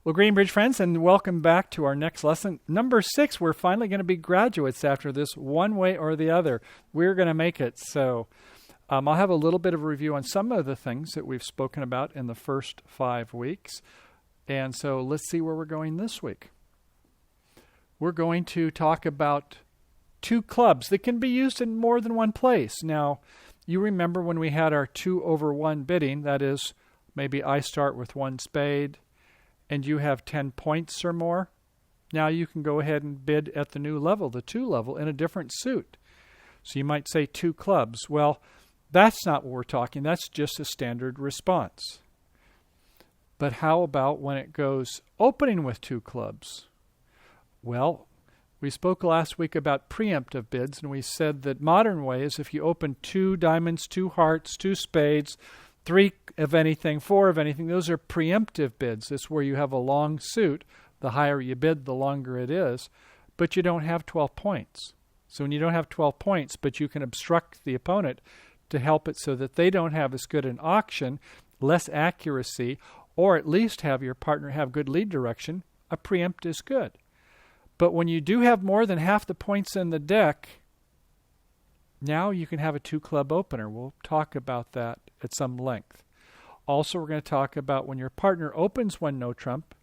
Well, Greenbridge friends, and welcome back to our next lesson. Number 6, we're finally going to be graduates after this one way or the other. We're going to make it. So I'll have a little bit of a review on some of the things that we've spoken about in the first 5 weeks. And so let's see where we're going this week. We're going to talk about 2 clubs that can be used in more than one place. Now, you remember when we had our 2/1 bidding, that is, maybe I start with 1 spade, and you have 10 points or more. Now you can go ahead and bid at the new level, the 2 level, in a different suit. So you might say 2 clubs. Well, that's not what we're talking. That's just a standard response. But how about when it goes opening with 2 clubs? Well, we spoke last week about preemptive bids, and we said that modern way is if you open 2 diamonds, 2 hearts, 2 spades, 3 of anything, 4 of anything, those are preemptive bids. It's where you have a long suit. The higher you bid, the longer it is. But you don't have 12 points. So when you don't have 12 points, but you can obstruct the opponent to help it so that they don't have as good an auction, less accuracy, or at least have your partner have good lead direction, a preempt is good. But when you do have more than half the points in the deck, now you can have a 2-club opener. We'll talk about that at some length. Also, we're going to talk about when your partner opens 1 no trump,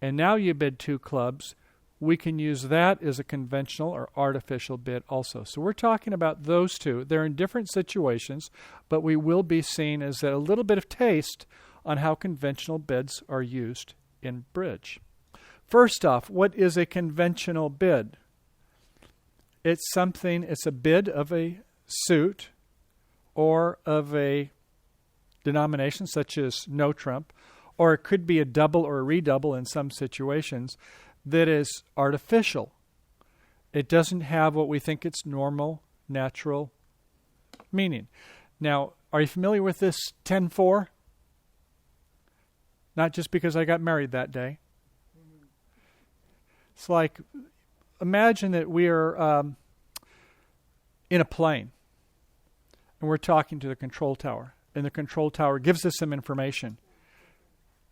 and now you bid 2 clubs, we can use that as a conventional or artificial bid also. So we're talking about those 2. They're in different situations, but we will be seeing as a little bit of taste on how conventional bids are used in bridge. First off, what is a conventional bid? It's a bid of a suit or of a denomination such as no trump, or it could be a double or a redouble in some situations that is artificial. It doesn't have what we think its normal, natural meaning. Now, are you familiar with this 10-4? Not just because I got married that day. It's like, imagine that we are in a plane and we're talking to the control tower, and the control tower gives us some information.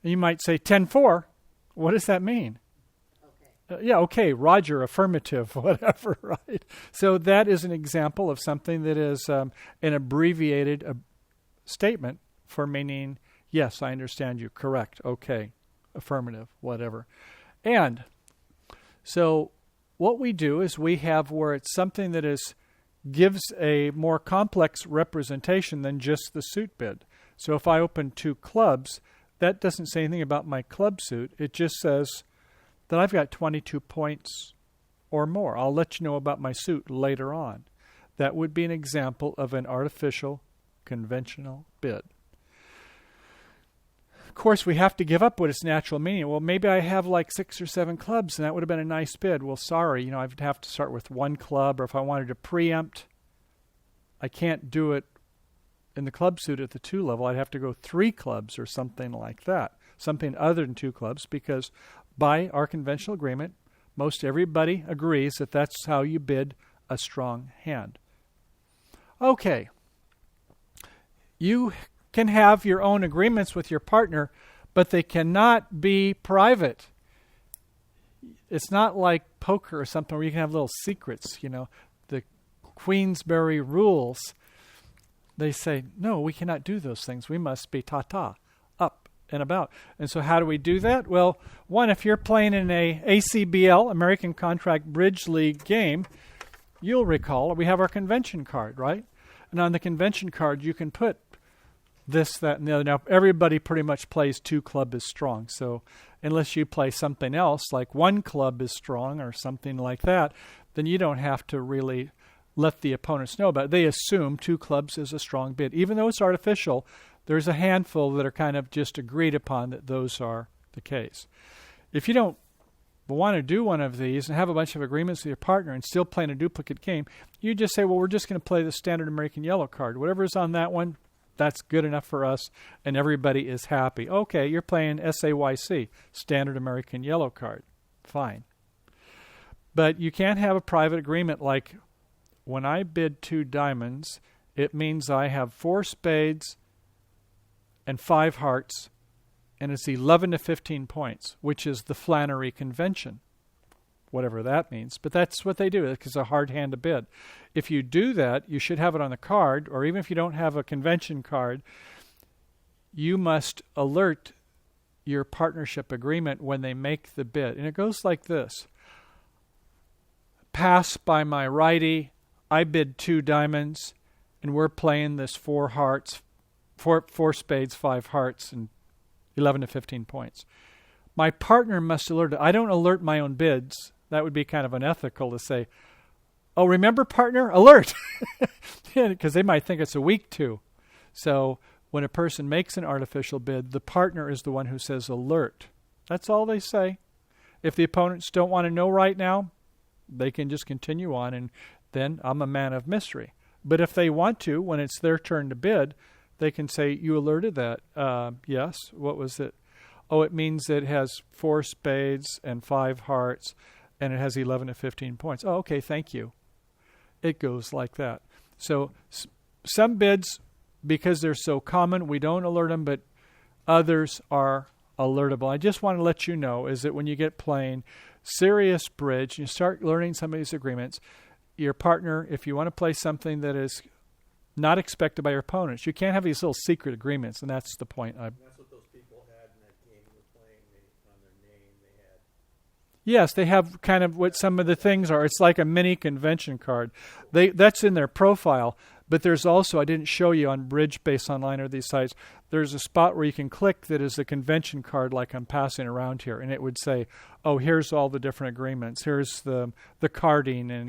And you might say 10-4. What does that mean? Okay, Roger, affirmative, whatever, right? So that is an example of something that is an abbreviated statement for meaning, yes, I understand you, correct, okay, affirmative, whatever. And so what we do is we have where it's something that gives a more complex representation than just the suit bid. So if I open 2 clubs, that doesn't say anything about my club suit. It just says that I've got 22 points or more. I'll let you know about my suit later on. That would be an example of an artificial, conventional bid. Of course, we have to give up what its natural meaning. Well, maybe I have like 6 or 7 clubs, and that would have been a nice bid. Well, sorry, I'd have to start with 1 club, or if I wanted to preempt, I can't do it in the club suit at the 2 level. I'd have to go 3 clubs or something like that, something other than 2 clubs, because by our conventional agreement, most everybody agrees that that's how you bid a strong hand. Okay. You can have your own agreements with your partner, but they cannot be private. It's not like poker or something where you can have little secrets, the Queensberry rules. They say, no, we cannot do those things. We must be ta-ta, up and about. And so how do we do that? Well, one, if you're playing in a ACBL, American Contract Bridge League game, you'll recall we have our convention card, right? And on the convention card, you can put this, that, and the other. Now, everybody pretty much plays 2 club is strong. So unless you play something else, like 1 club is strong or something like that, then you don't have to really let the opponents know about it. They assume 2 clubs is a strong bid. Even though it's artificial, there's a handful that are kind of just agreed upon that those are the case. If you don't want to do one of these and have a bunch of agreements with your partner and still playing a duplicate game, you just say, well, we're just going to play the standard American yellow card. Whatever's on that one, that's good enough for us, and everybody is happy. Okay, you're playing SAYC, standard American yellow card. Fine. But you can't have a private agreement like, when I bid 2 diamonds, it means I have 4 spades and 5 hearts and it's 11 to 15 points, which is the Flannery convention, whatever that means. But that's what they do. It's a hard hand to bid. If you do that, you should have it on the card, or even if you don't have a convention card, you must alert your partnership agreement when they make the bid. And it goes like this. Pass by my righty, I bid 2 diamonds, and we're playing this 4 hearts, 4 spades, 5 hearts, and 11 to 15 points. My partner must alert it. I don't alert my own bids. That would be kind of unethical to say, oh, remember, partner, alert, because they might think it's a weak 2. So when a person makes an artificial bid, the partner is the one who says alert. That's all they say. If the opponents don't want to know right now, they can just continue on, and then I'm a man of mystery. But if they want to, when it's their turn to bid, they can say, you alerted that. Yes, what was it? Oh, it means it has 4 spades and 5 hearts, and it has 11 to 15 points. Oh, okay, thank you. It goes like that. So some bids, because they're so common, we don't alert them, but others are alertable. I just want to let you know is that when you get playing serious bridge, you start learning some of these agreements, your partner, if you want to play something that is not expected by your opponents, you can't have these little secret agreements, and that's the point. That's what those people had in that game you were playing. On their name, they had... Yes, they have kind of what some of the things are. It's like a mini convention card. That's in their profile. But there's also, I didn't show you on Bridge Base Online or these sites, there's a spot where you can click that is a convention card like I'm passing around here. And it would say, oh, here's all the different agreements. Here's the carding and,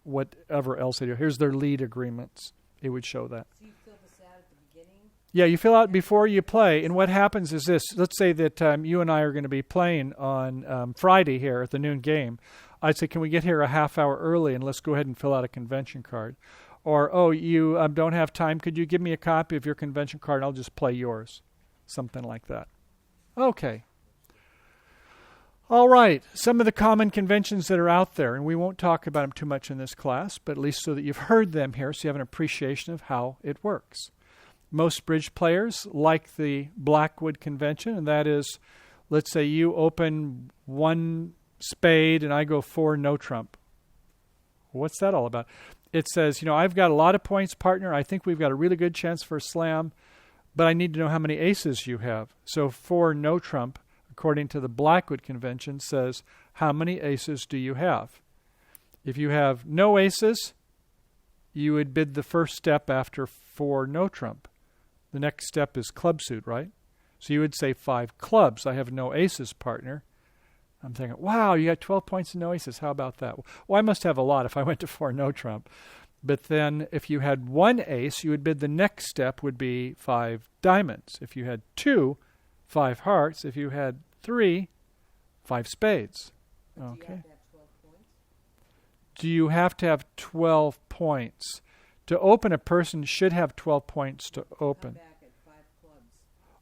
whatever else they do. Here's their lead agreements. It would show that. So you fill this out at the beginning? Yeah, you fill out before you play. And what happens is this. Let's say that you and I are going to be playing on Friday here at the noon game. I'd say, can we get here a half hour early and let's go ahead and fill out a convention card. Or, oh, you don't have time. Could you give me a copy of your convention card and I'll just play yours? Something like that. Okay. All right. Some of the common conventions that are out there, and we won't talk about them too much in this class, but at least so that you've heard them here so you have an appreciation of how it works. Most bridge players like the Blackwood convention, and that is, let's say you open 1 spade and I go 4 no trump. What's that all about? It says, I've got a lot of points, partner. I think we've got a really good chance for a slam, but I need to know how many aces you have. So 4 no trump, according to the Blackwood convention, says, how many aces do you have? If you have no aces, you would bid the first step after 4 no trump. The next step is club suit, right? So you would say 5 clubs. I have no aces, partner. I'm thinking, wow, you got 12 points and no aces. How about that? Well, I must have a lot if I went to 4 no trump. But then if you had 1 ace, you would bid the next step would be 5 diamonds. If you had 2, 5 hearts. If you had 3, 5 spades. Okay. Do you have to have 12 points? To open, a person should have 12 points to open.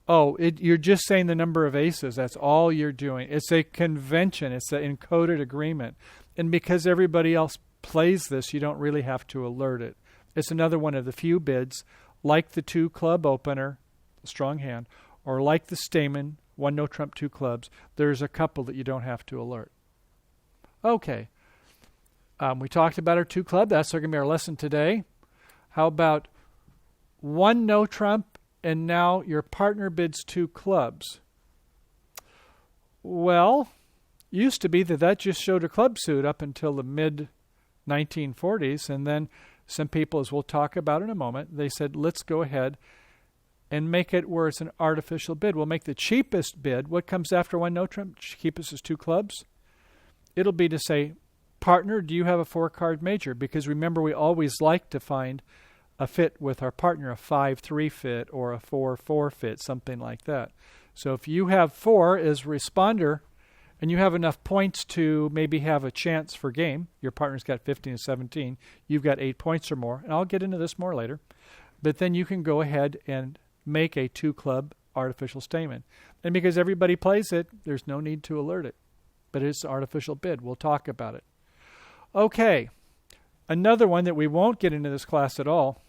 Oh, you're just saying the number of aces. That's all you're doing. It's a convention. It's an encoded agreement. And because everybody else plays this, you don't really have to alert it. It's another one of the few bids, like the 2 club opener, strong hand, or like the Stayman, 1 no trump, 2 clubs. There's a couple that you don't have to alert. Okay. We talked about our 2 club. That's going to be our lesson today. How about 1 no trump? And now your partner bids 2 clubs. Well, used to be that just showed a club suit up until the mid-1940s. And then some people, as we'll talk about in a moment, they said, let's go ahead and make it where it's an artificial bid. We'll make the cheapest bid. What comes after 1 no trump? Cheapest is 2 clubs. It'll be to say, partner, do you have a 4-card major? Because remember, we always like to find a fit with our partner, a 5-3 fit or a 4-4 fit, something like that. So if you have 4 as responder and you have enough points to maybe have a chance for game, your partner's got 15 and 17, you've got 8 points or more, and I'll get into this more later, but then you can go ahead and make a 2-club artificial Stayman. And because everybody plays it, there's no need to alert it. But it's an artificial bid. We'll talk about it. Okay. Another one that we won't get into this class at all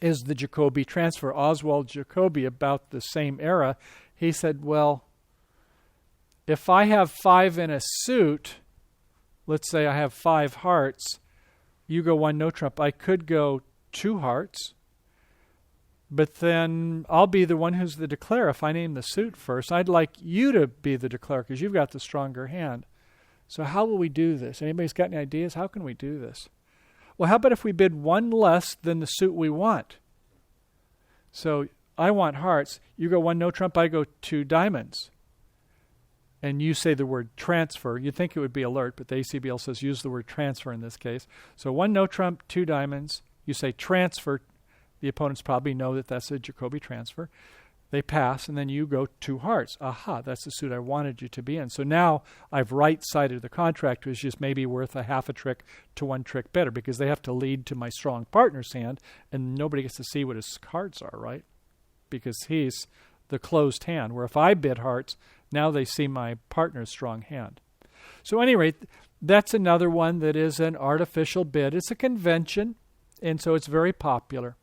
is the Jacobi transfer. Oswald Jacobi, about the same era, He said, well, if I have 5 in a suit, let's say I have 5 hearts, you go 1 no trump. I could go 2 hearts, but then I'll be the one who's the declarer if I name the suit first. I'd like you to be the declarer because you've got the stronger hand. So how will we do this? Anybody's got any ideas? How can we do this? Well, how about if we bid 1 less than the suit we want? So I want hearts. You go 1 no trump, I go 2 diamonds. And you say the word transfer. You'd think it would be alert, but the ACBL says use the word transfer in this case. So 1 no trump, 2 diamonds. You say transfer. The opponents probably know that that's a Jacoby transfer. They pass, and then you go 2 hearts. Aha, that's the suit I wanted you to be in. So now I've right-sided the contract, which is maybe worth a half a trick to 1 trick better, because they have to lead to my strong partner's hand, and nobody gets to see what his cards are, right? Because he's the closed hand, where if I bid hearts, now they see my partner's strong hand. So at any rate, that's another one that is an artificial bid. It's a convention, and so it's very popular.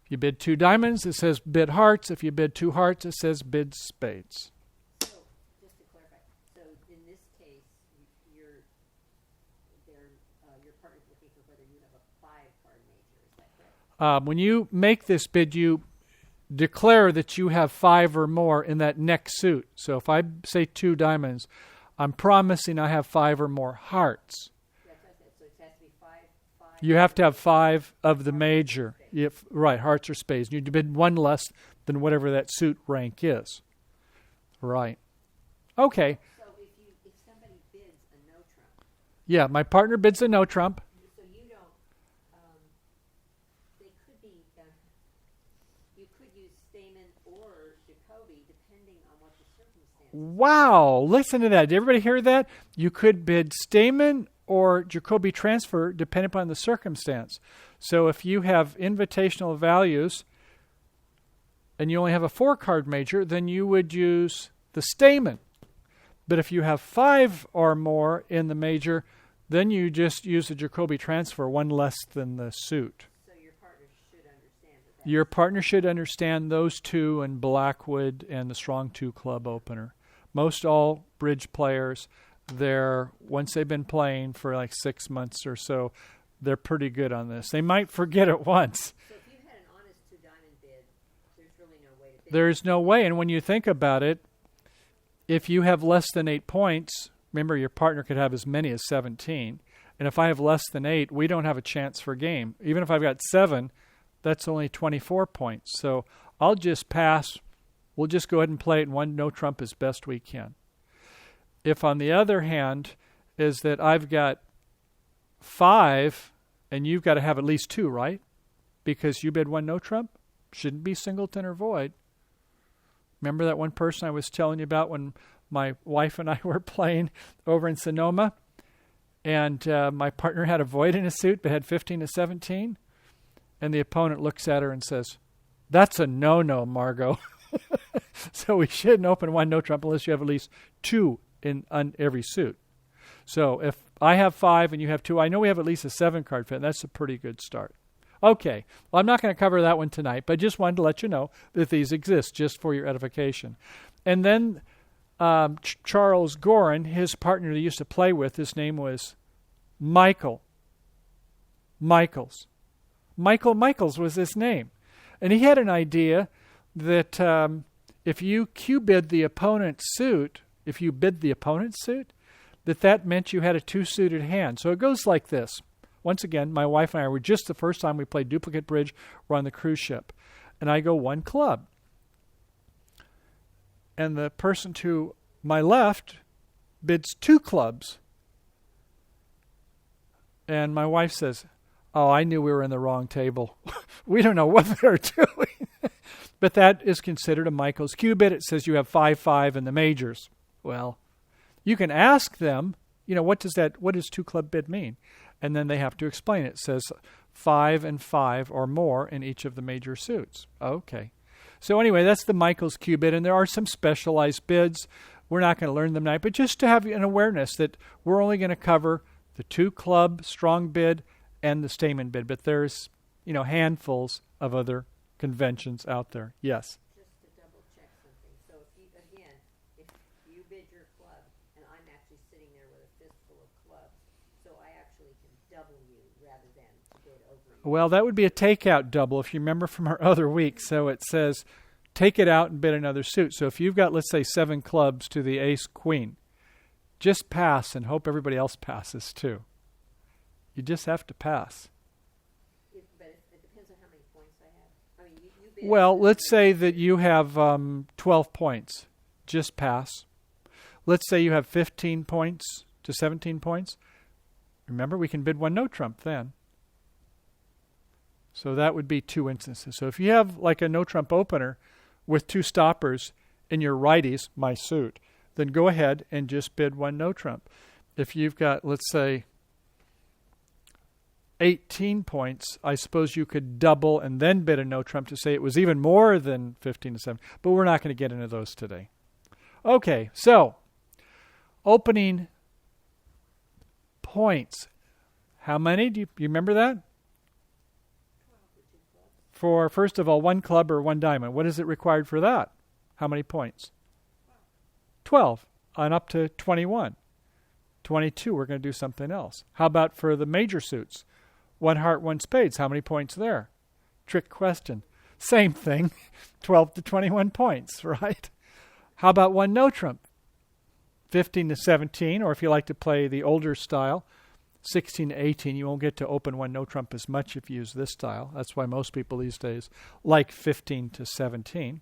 If you bid 2 diamonds, it says bid hearts. If you bid 2 hearts, it says bid spades. So, just to clarify, so in this case, your partner's looking for whether you have a 5-card major, is that correct? When you make this bid, you declare that you have 5 or more in that next suit. So if I say 2 diamonds, I'm promising I have 5 or more hearts. That's what I said. So it has to be 5. You have to have 5 of the major. Right, hearts or spades. You bid 1 less than whatever that suit rank is. Right. Okay. So if somebody bids a no trump, Yeah, my partner bids a no trump. so you don't, they could be, you could use Stamen or Jacoby depending on what the circumstances. Wow, listen to that. Did everybody hear that? You could bid Stamen or Jacoby transfer depending upon the circumstance. So if you have invitational values and you only have a 4-card major, then you would use the Stamen. But if you have 5 or more in the major, then you just use the Jacoby transfer, 1 less than the suit. So your partner should understand that. Your partner should understand those 2 and Blackwood and the strong 2 club opener. Most all bridge players, once they've been playing for like 6 months or so, they're pretty good on this. They might forget it once. So if you had an honest 2-diamond bid, there's really no way to bid. There's no way. And when you think about it, if you have less than 8 points, remember your partner could have as many as 17. And if I have less than 8, we don't have a chance for game. Even if I've got 7, that's only 24 points. So I'll just pass. We'll just go ahead and play it in 1 no trump as best we can. If, on the other hand, is that I've got 5 and you've got to have at least 2, right? Because you bid 1 no trump, shouldn't be singleton or void. Remember that one person I was telling you about when my wife and I were playing over in Sonoma, and my partner had a void in his suit but had 15 to 17, and the opponent looks at her and says, "That's a no-no, Margot." So we shouldn't open 1 no trump unless you have at least 2 on every suit. So if I have 5 and you have 2, I know we have at least a 7-card fit. That's a pretty good start. Okay, well, I'm not going to cover that one tonight, but just wanted to let you know that these exist just for your edification. And then Charles Gorin, his partner that he used to play with, his name was Michael Michaels. Michael Michaels was his name. And he had an idea that if you Q-bid the opponent's suit, that meant you had a 2-suited hand. So it goes like this. Once again, my wife and I were just the first time we played duplicate bridge, we're on the cruise ship. And I go 1 club. And the person to my left bids 2 clubs. And my wife says, "Oh, I knew we were in the wrong table. We don't know what they're doing." But that is considered a Michael's Q-bid. It says you have 5-5 in the majors. Well, you can ask them, what does 2-club bid mean? And then they have to explain it. It says 5 and 5 or more in each of the major suits. Okay. So anyway, that's the Michael's Q-bid, and there are some specialized bids. We're not going to learn them tonight, but just to have an awareness that we're only going to cover the 2-club strong bid and the Stamen bid, but there's, handfuls of other conventions out there. Yes? Just to double check something. So if Well, that would be a takeout double if you remember from our other week. So it says take it out and bid another suit. So if you've got, let's say, 7 clubs to the ace queen, just pass and hope everybody else passes too. You just have to pass. But it depends on how many points I have. I mean, you bid. Well, let's say that you have 12 points. Just pass. Let's say you have 15 points to 17 points. Remember, we can bid 1 no trump then. So that would be 2 instances. So if you have like a no trump opener with 2 stoppers in your righties, my suit, then go ahead and just bid 1 no trump. If you've got, let's say, 18 points, I suppose you could double and then bid a no trump to say it was even more than 15 to 7. But we're not going to get into those today. Okay, so opening points. How many? Do you remember that? For, first of all, 1 club or 1 diamond. What is it required for that? How many points? 12 and up to 21. 22, we're going to do something else. How about for the major suits? 1 heart, 1 spades. How many points there? Trick question. Same thing, 12 to 21 points, right? How about 1 no trump? 15 to 17, or if you like to play the older style, 16 to 18. You won't get to open 1 no trump as much if you use this style. That's why most people these days like 15 to 17.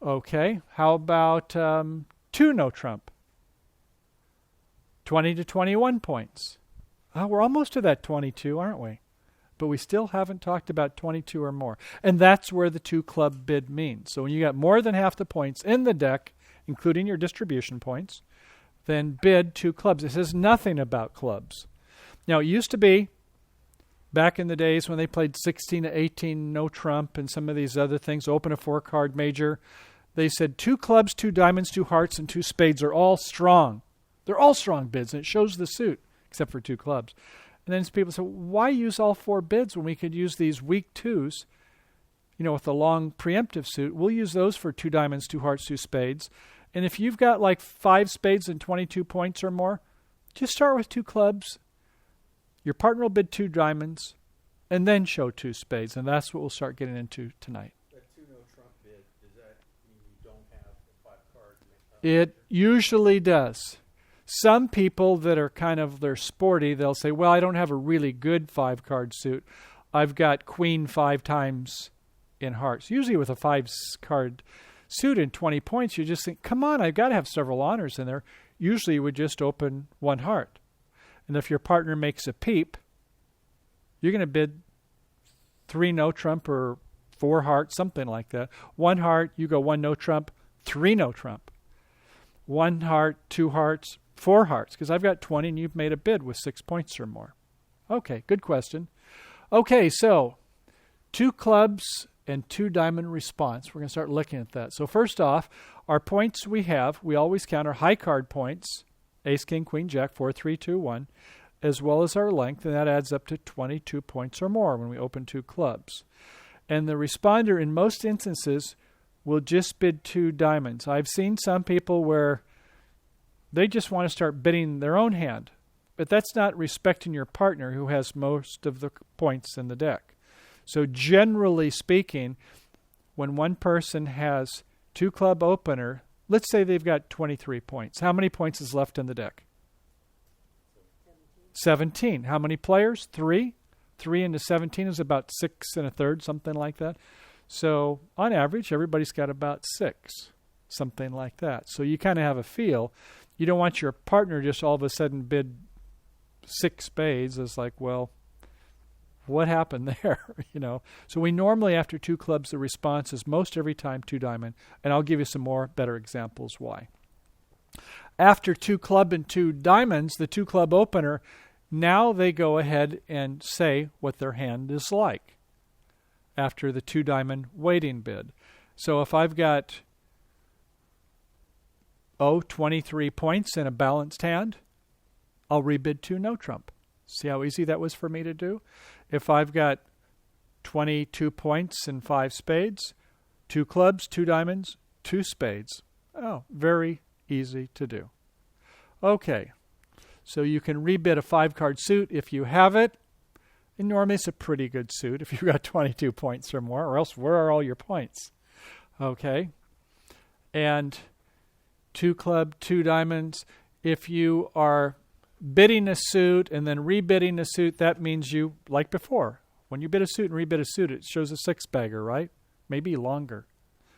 Okay, how about 2 no trump? 20 to 21 points. We're almost to that 22, aren't we? But we still haven't talked about 22 or more. And that's where the 2 club bid means. So when you got more than half the points in the deck, including your distribution points, then bid 2 clubs. It says nothing about clubs. Now, it used to be, back in the days when they played 16 to 18 no trump and some of these other things, open a 4-card major, they said 2 clubs, 2 diamonds, 2 hearts, and 2 spades are all strong. They're all strong bids, and it shows the suit, except for 2 clubs. And then people say, why use all 4 bids when we could use these weak 2s, with the long preemptive suit? We'll use those for 2 diamonds, 2 hearts, 2 spades. And if you've got like 5 spades and 22 points or more, just start with 2 clubs. Your partner will bid 2 diamonds, and then show 2 spades. And that's what we'll start getting into tonight. That 2 no trump bid, does that mean you don't have the 5 card? It usually does. Some people that are they're sporty, they'll say, well, I don't have a really good 5-card suit. I've got queen 5 times in hearts. Usually with a 5-card suit and 20 points, you just think, come on, I've got to have several honors in there. Usually you would just open 1 heart. And if your partner makes a peep, you're going to bid 3 no trump or 4 hearts, something like that. 1 heart, you go 1 no trump, 3 no trump. 1 heart, 2 hearts, 4 hearts, because I've got 20 and you've made a bid with 6 points or more. Okay, good question. Okay, so 2 clubs and 2 diamond response. We're going to start looking at that. So first off, our points we always count our high card points, ace, king, queen, jack, 4, 3, 2, 1, as well as our length, and that adds up to 22 points or more when we open 2 clubs. And the responder in most instances will just bid 2 diamonds. I've seen some people where they just want to start bidding their own hand. But that's not respecting your partner who has most of the points in the deck. So generally speaking, when one person has 2 club opener, let's say they've got 23 points. How many points is left in the deck? 17. How many players? 3. 3 into 17 is about 6 1/3, something like that. So on average, everybody's got about 6, something like that. So you kind of have a feel. You don't want your partner just all of a sudden bid 6 spades. It's like, well, what happened there? So we normally, after 2 clubs, the response is most every time 2 diamond. And I'll give you some more better examples why. After 2 club and 2 diamonds, the 2 club opener, now they go ahead and say what their hand is like after the 2 diamond waiting bid. So if I've got 23 points in a balanced hand, I'll rebid 2 no trump. See how easy that was for me to do? If I've got 22 points and 5 spades, 2 clubs, 2 diamonds, 2 spades. Oh, very easy to do. Okay, so you can rebid a 5-card suit if you have it, And normally it's a pretty good suit if you've got 22 points or more, or else where are all your points? Okay. And 2 club, 2 diamonds. If you are bidding a suit and then rebidding a suit, that means you, like before, when you bid a suit and rebid a suit, it shows a 6-bagger, right? Maybe longer.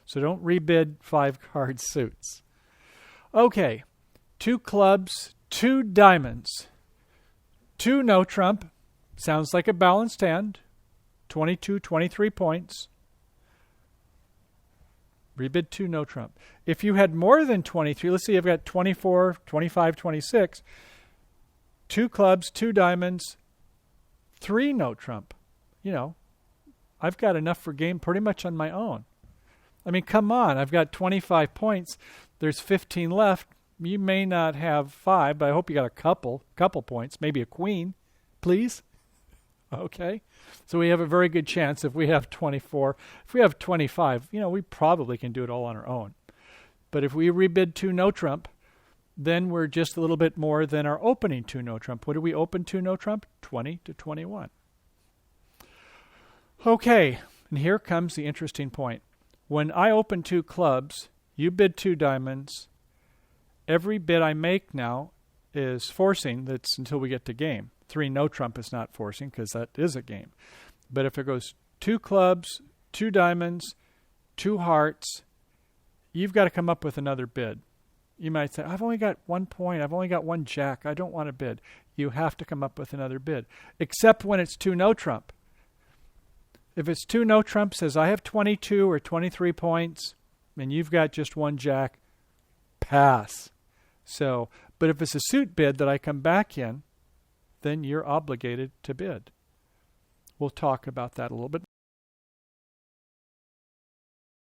So don't rebid 5-card suits. Okay. 2 clubs, 2 diamonds, 2 no trump. Sounds like a balanced hand. 22, 23 points. Rebid 2 no trump. If you had more than 23, let's say you've got 24, 25, 26, 2 clubs, 2 diamonds, 3 no trump. You know, I've got enough for game pretty much on my own. I mean, come on. I've got 25 points. There's 15 left. You may not have 5, but I hope you got a couple points, maybe a queen, please. Okay. So we have a very good chance if we have 24. If we have 25, you know, we probably can do it all on our own. But if we rebid 2 no trump, then we're just a little bit more than our opening 2 no trump. What do we open 2 no trump? 20 to 21. Okay. And here comes the interesting point. When I open 2 clubs, you bid 2 diamonds. Every bid I make now is forcing. That's until we get to game. 3 no trump is not forcing because that is a game. But if it goes 2 clubs, 2 diamonds, 2 hearts, you've got to come up with another bid. You might say, I've only got 1 point. I've only got 1 jack. I don't want to bid. You have to come up with another bid, except when it's 2 no trump. If it's 2 no trump, says I have 22 or 23 points, and you've got just 1 jack, pass. So, but if it's a suit bid that I come back in, then you're obligated to bid. We'll talk about that a little bit